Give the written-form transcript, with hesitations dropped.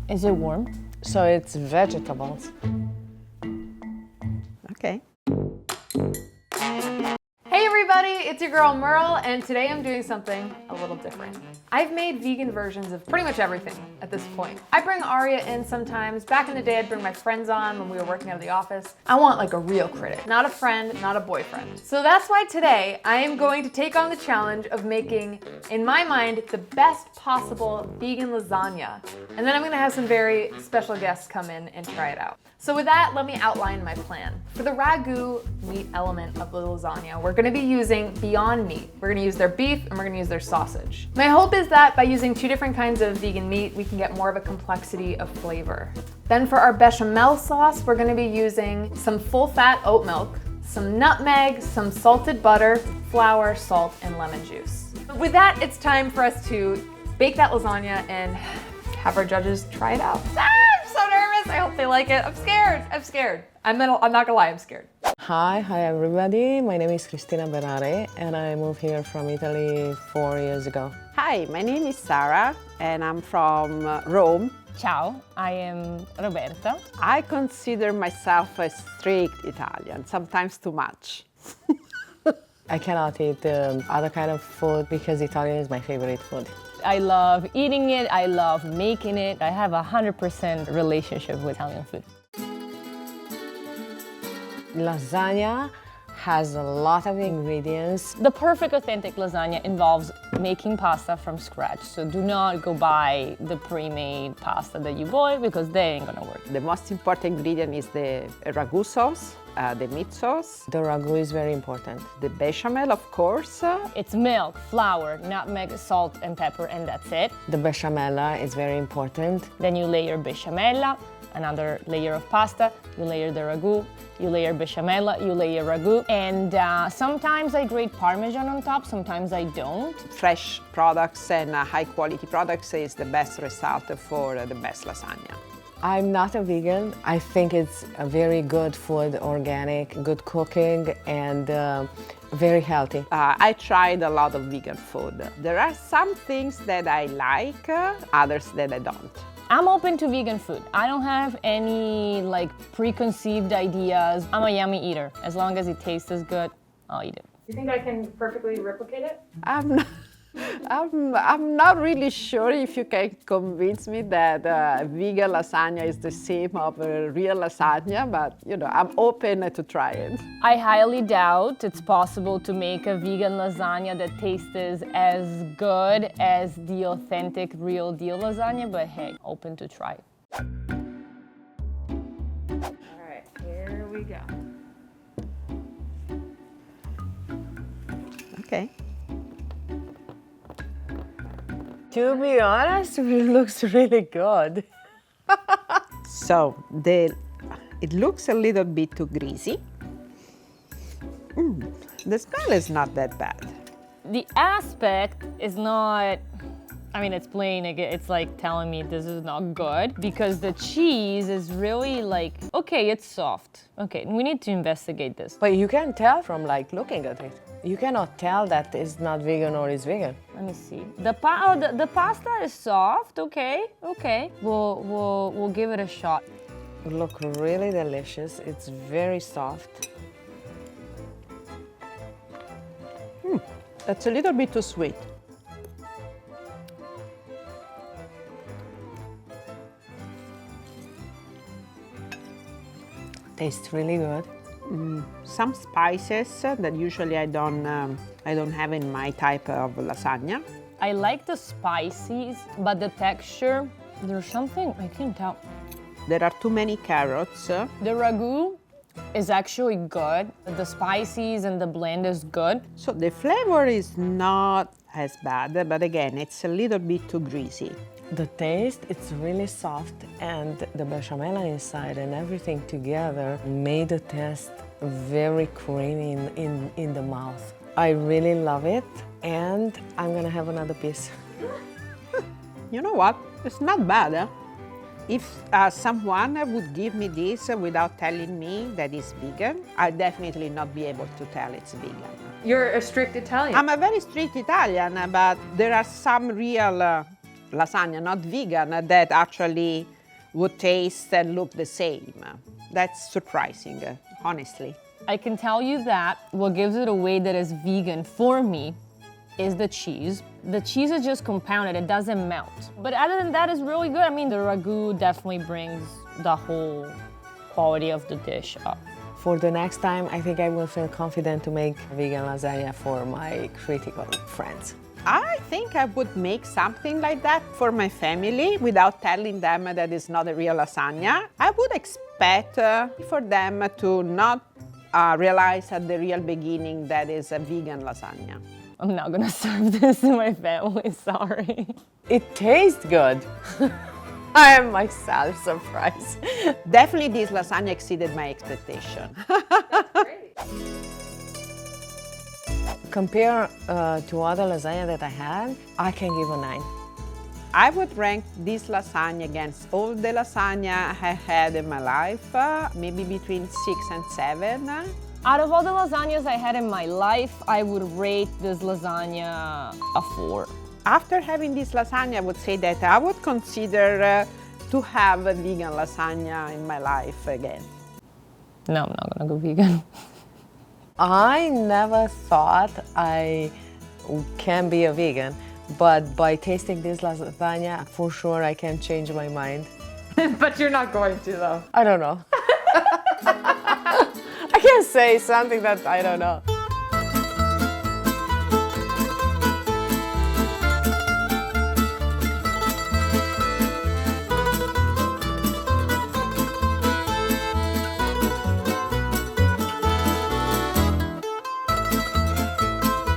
Is it warm? So it's vegetables. Okay. Hey everybody, it's your girl Merle, and today I'm doing something a little different. I've made vegan versions of pretty much everything at this point. I bring Aria in sometimes. Back in the day, I'd bring my friends on when we were working out of the office. I want like a real critic, not a friend, not a boyfriend. So that's why today I am going to take on the challenge of making, in my mind, the best possible vegan lasagna. And then I'm gonna have some very special guests come in and try it out. So with that, let me outline my plan. For the ragu meat element of the lasagna, we're gonna be using Beyond Meat. We're gonna use their beef and we're gonna use their sausage. My hope is that by using two different kinds of vegan meat, we can get more of a complexity of flavor. Then for our bechamel sauce, we're gonna be using some full-fat oat milk, some nutmeg, some salted butter, flour, salt, and lemon juice. With that, it's time for us to bake that lasagna and have our judges try it out. I'm so nervous. I hope they like it. I'm scared. I'm not gonna lie, I'm scared. Hi everybody. My name is Cristina Berare and I moved here from Italy 4 years ago. Hi, my name is Sara and I'm from Rome. Ciao, I am Roberta. I consider myself a strict Italian, sometimes too much. I cannot eat other kind of food because Italian is my favorite food. I love eating it, I love making it. I have a 100% relationship with Italian food. Lasagna has a lot of ingredients. The perfect authentic lasagna involves making pasta from scratch. So do not go buy the pre-made pasta that you buy because they ain't gonna work. The most important ingredient is the ragu sauce, the meat sauce, The ragu is very important. the bechamel, of course. It's milk, flour, nutmeg, salt, and pepper, and that's it. The bechamel is very important. Then you layer bechamel, another layer of pasta, you layer the ragu, you layer bechamel, you layer ragu, and sometimes I grate Parmesan on top, sometimes I don't. Fresh products and high quality products is the best result for the best lasagna. I'm not a vegan. I think it's a very good food, organic, good cooking, and very healthy. I tried a lot of vegan food. There are some things that I like, others that I don't. I'm open to vegan food. I don't have any like preconceived ideas. I'm a yummy eater. As long as it tastes good, I'll eat it. You think I can perfectly replicate it? I'm not really sure if you can convince me that vegan lasagna is the same of a real lasagna, but you know, I'm open to try it. I highly doubt it's possible to make a vegan lasagna that tastes as good as the authentic, real deal lasagna, but hey, open to try. All right, here we go. Okay. To be honest, it looks really good. So it looks a little bit too greasy. The smell is not that bad. The aspect is not, I mean, it's plain, it's like telling me this is not good because the cheese is really like, okay, it's soft. Okay, we need to investigate this. But you can tell from like looking at it. You cannot tell that it's not vegan or it's vegan. Let me see. The pasta is soft, okay. We'll give it a shot. Look really delicious. It's very soft. That's a little bit too sweet. Tastes really good. Some spices that usually I don't have in my type of lasagna. I like the spices, but the texture, there's something, I can't tell. There are too many carrots. The ragu is actually good. The spices and the blend is good. So the flavor is not as bad, but again, it's a little bit too greasy. The taste, it's really soft, and the bechamel inside and everything together made the taste very creamy in the mouth. I really love it, and I'm gonna have another piece. You know what? It's not bad. If someone would give me this without telling me that it's vegan, I'd definitely not be able to tell it's vegan. You're a strict Italian. I'm a very strict Italian, but there are some real lasagna, not vegan, that actually would taste and look the same. That's surprising, honestly. I can tell you that what gives it away that is vegan for me is the cheese. The cheese is just compounded, it doesn't melt. But other than that, it's really good. I mean, the ragu definitely brings the whole quality of the dish up. For the next time, I think I will feel confident to make vegan lasagna for my critical friends. I think I would make something like that for my family without telling them that it's not a real lasagna. I would expect for them to not realize at the real beginning that it's a vegan lasagna. I'm not gonna serve this to my family, sorry. It tastes good. I am myself surprised. Definitely this lasagna exceeded my expectation. Compare to other lasagna that I had, I can give a 9. I would rank this lasagna against all the lasagna I had in my life, maybe between 6 and 7. Out of all the lasagnas I had in my life, I would rate this lasagna a 4. After having this lasagna, I would say that I would consider to have a vegan lasagna in my life again. No, I'm not gonna go vegan. I never thought I can be a vegan, but by tasting this lasagna, for sure I can change my mind. But you're not going to, though. I don't know. I can say something that I don't know.